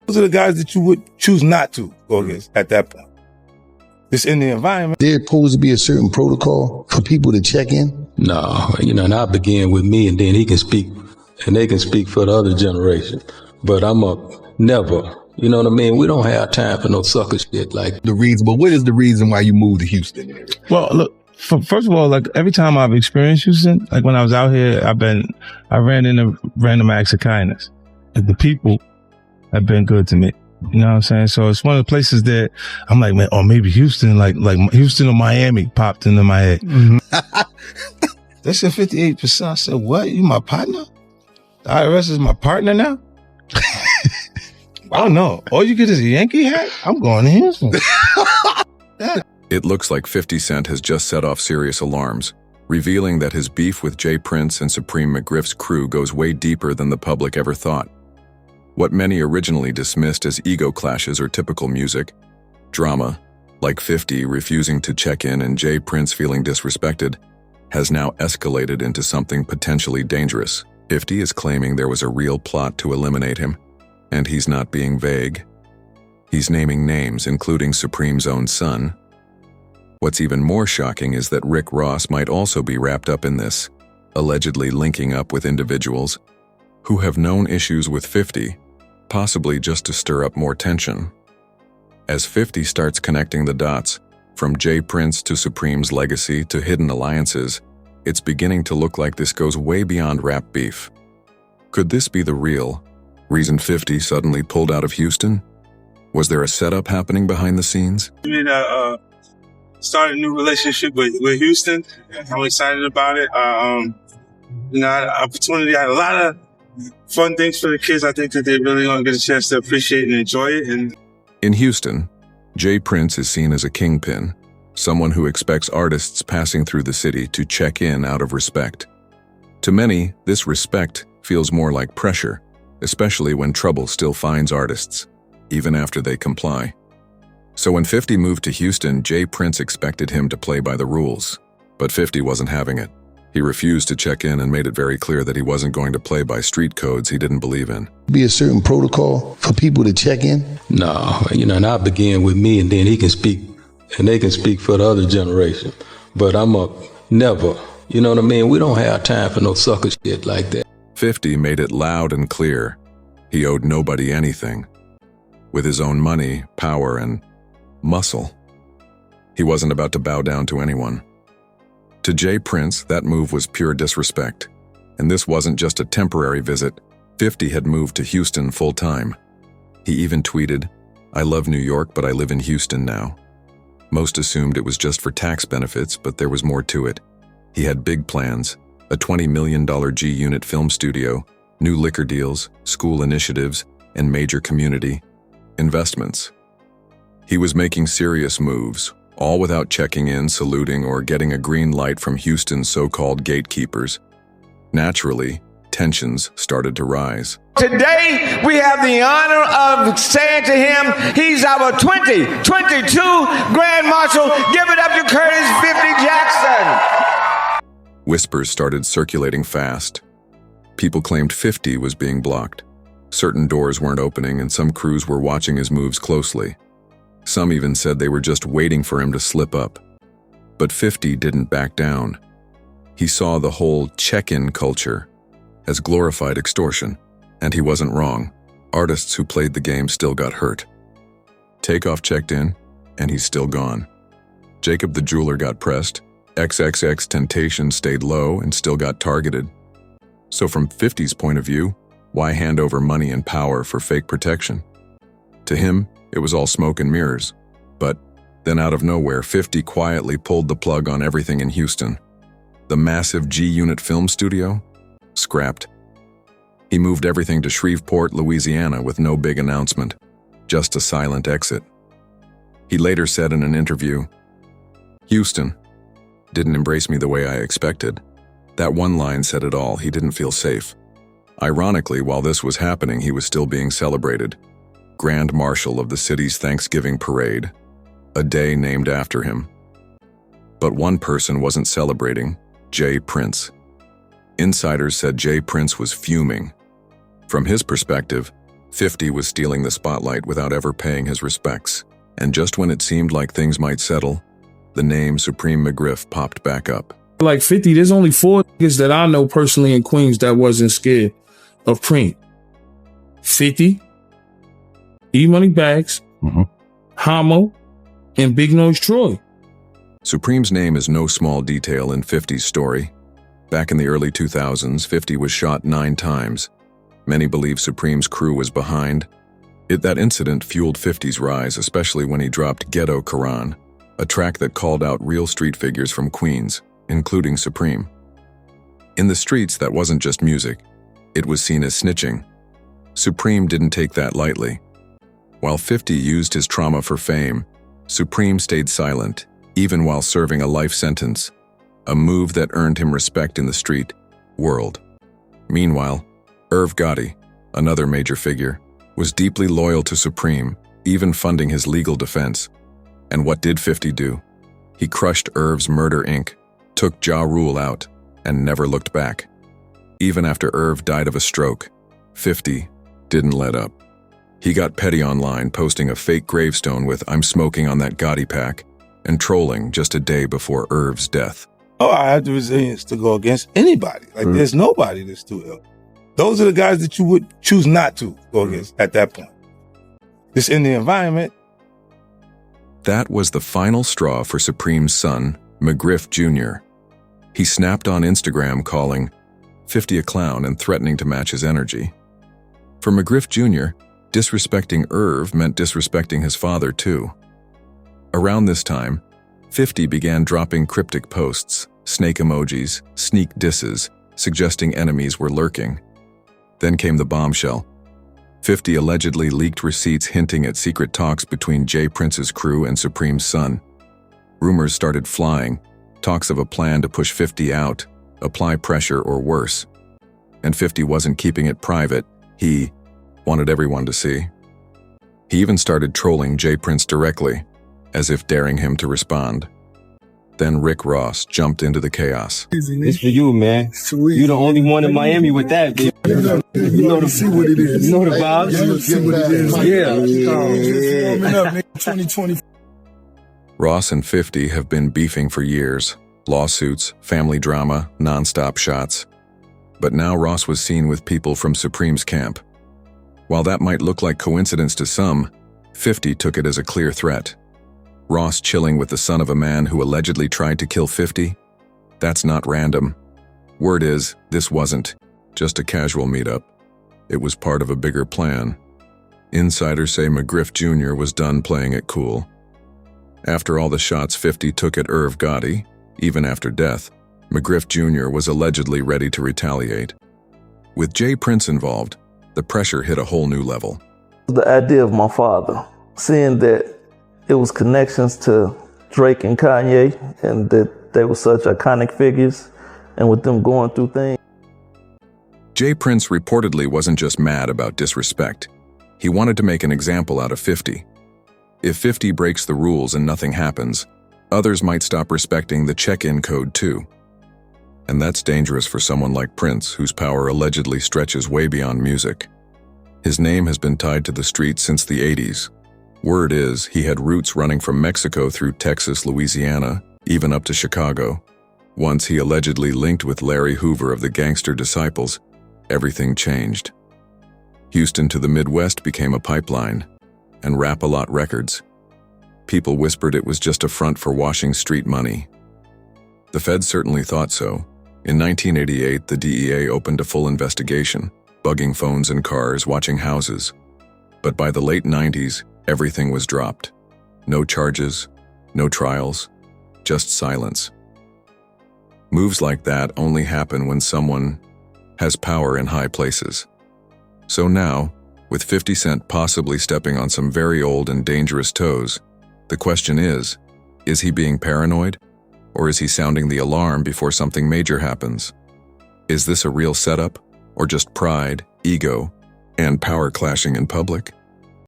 Those are the guys that you would choose not to go against at that point. Just in the environment. There's supposed to be a certain protocol for people to check in? No, and I begin with me, and then he can speak, and they can speak for the other generation. But I'm never, you know what I mean? We don't have time for no sucker shit like the reason. But what is the reason why you moved to Houston? Well, look, first of all, like every time I've experienced Houston, like when I was out here, I ran into random acts of kindness. And the people have been good to me. You know what I'm saying? So it's one of the places that I'm like, man, or maybe Houston, like Houston or Miami popped into my head. Mm-hmm. They said 58%. I said, what? You my partner? The IRS is my partner now? I don't know. All you get is a Yankee hat? I'm going to Houston. Yeah. It looks like 50 Cent has just set off serious alarms, revealing that his beef with J. Prince and Supreme McGriff's crew goes way deeper than the public ever thought. What many originally dismissed as ego clashes or typical music, drama, like 50 refusing to check in and J. Prince feeling disrespected, has now escalated into something potentially dangerous. 50 is claiming there was a real plot to eliminate him, and he's not being vague. He's naming names, including Supreme's own son. What's even more shocking is that Rick Ross might also be wrapped up in this, allegedly linking up with individuals who have known issues with 50, possibly just to stir up more tension. As 50 starts connecting the dots, from J. Prince to Supreme's legacy to hidden alliances, it's beginning to look like this goes way beyond rap beef. Could this be the real reason 50 suddenly pulled out of Houston? Was there a setup happening behind the scenes? Started a new relationship with Houston. I'm excited about it. I had an opportunity. I had a lot of fun things for the kids. I think that they're really going to get a chance to appreciate and enjoy it. In Houston, J. Prince is seen as a kingpin, someone who expects artists passing through the city to check in out of respect. To many, this respect feels more like pressure, especially when trouble still finds artists, even after they comply. So when 50 moved to Houston, J. Prince expected him to play by the rules, but 50 wasn't having it. He refused to check in and made it very clear that he wasn't going to play by street codes he didn't believe in. Be a certain protocol for people to check in? No, and I begin with me, and then he can speak, and they can speak for the other generation. But I'm never, you know what I mean? We don't have time for no sucker shit like that. 50 made it loud and clear. He owed nobody anything. With his own money, power, and muscle, he wasn't about to bow down to anyone. To J. Prince, that move was pure disrespect. And this wasn't just a temporary visit. 50 had moved to Houston full-time. He even tweeted, "I love New York, but I live in Houston now." Most assumed it was just for tax benefits, but there was more to it. He had big plans, a $20 million G-Unit film studio, new liquor deals, school initiatives, and major community investments. He was making serious moves, all without checking in, saluting, or getting a green light from Houston's so-called gatekeepers. Naturally, tensions started to rise. Today, we have the honor of saying to him, he's our 2022 Grand Marshal. Give it up to Curtis 50 Jackson. Whispers started circulating fast. People claimed 50 was being blocked. Certain doors weren't opening, and some crews were watching his moves closely. Some even said they were just waiting for him to slip up. But 50 didn't back down. He saw the whole check-in culture as glorified extortion, and he wasn't wrong. Artists who played the game still got hurt. Takeoff checked in, and he's still gone. Jacob the jeweler got pressed. XXX Temptation stayed low and still got targeted. So from 50's point of view, why hand over money and power for fake protection? To him, it was all smoke and mirrors. But then out of nowhere, 50 quietly pulled the plug on everything in Houston. The massive G-Unit film studio? Scrapped. He moved everything to Shreveport, Louisiana with no big announcement, just a silent exit. He later said in an interview, "Houston didn't embrace me the way I expected." That one line said it all. He didn't feel safe. Ironically, while this was happening, he was still being celebrated. Grand Marshal of the city's Thanksgiving parade, a day named after him. But one person wasn't celebrating, J. Prince. Insiders said J. Prince was fuming. From his perspective, 50 was stealing the spotlight without ever paying his respects. And just when it seemed like things might settle, the name Supreme McGriff popped back up. Like 50, there's only 4 niggas that I know personally in Queens that wasn't scared of Preem. 50, E-Money Bags, Homo, and Big Nose Troy. Supreme's name is no small detail in 50's story. Back in the early 2000s, 50 was shot 9 times. Many believe Supreme's crew was behind. That incident fueled 50's rise, especially when he dropped Ghetto, Koran, a track that called out real street figures from Queens, including Supreme. In the streets, that wasn't just music. It was seen as snitching. Supreme didn't take that lightly. While 50 used his trauma for fame, Supreme stayed silent, even while serving a life sentence, a move that earned him respect in the street world. Meanwhile, Irv Gotti, another major figure, was deeply loyal to Supreme, even funding his legal defense. And what did 50 do? He crushed Irv's Murder Inc., took Ja Rule out, and never looked back. Even after Irv died of a stroke, 50 didn't let up. He got petty online, posting a fake gravestone with "I'm smoking on that Gotti pack," and trolling just a day before Irv's death. Oh, I have the resilience to go against anybody. Like, there's nobody that's too ill. Those are the guys that you would choose not to go against at that point. Just in the environment. That was the final straw for Supreme's son, McGriff Jr. He snapped on Instagram calling 50 a clown and threatening to match his energy. For McGriff Jr., disrespecting Irv meant disrespecting his father too. Around this time, 50 began dropping cryptic posts, snake emojis, sneak disses, suggesting enemies were lurking. Then came the bombshell. 50 allegedly leaked receipts hinting at secret talks between Jay Prince's crew and Supreme's son. Rumors started flying, talks of a plan to push 50 out, apply pressure or worse. And 50 wasn't keeping it private, he wanted everyone to see. He even started trolling Jay Prince directly, as if daring him to respond. Then Rick Ross jumped into the chaos. It's for you, man. You're the only one in Miami with that, baby. You know the vibes. Yeah. Ross and 50 have been beefing for years. Lawsuits, family drama, non-stop shots. But now Ross was seen with people from Supreme's camp. While that might look like coincidence to some, 50 took it as a clear threat. Ross chilling with the son of a man who allegedly tried to kill 50? That's not random. Word is, this wasn't just a casual meetup. It was part of a bigger plan. Insiders say McGriff Jr. was done playing it cool. After all the shots 50 took at Irv Gotti, even after death, McGriff Jr. was allegedly ready to retaliate. With Jay Prince involved, the pressure hit a whole new level. The idea of my father, seeing that it was connections to Drake and Kanye, and that they were such iconic figures, and with them going through things. Jay Prince reportedly wasn't just mad about disrespect. He wanted to make an example out of 50. If 50 breaks the rules and nothing happens, others might stop respecting the check-in code too. And that's dangerous for someone like Prince, whose power allegedly stretches way beyond music. His name has been tied to the streets since the 80s. Word is, he had roots running from Mexico through Texas, Louisiana, even up to Chicago. Once he allegedly linked with Larry Hoover of the Gangster Disciples, everything changed. Houston to the Midwest became a pipeline, and Rap-A-Lot Records. People whispered it was just a front for washing street money. The feds certainly thought so. In 1988, the DEA opened a full investigation, bugging phones and cars, watching houses. But by the late 90s, everything was dropped. No charges, no trials, just silence. Moves like that only happen when someone has power in high places. So now, with 50 Cent possibly stepping on some very old and dangerous toes, the question is he being paranoid? Or is he sounding the alarm before something major happens? Is this a real setup? Or just pride, ego, and power clashing in public?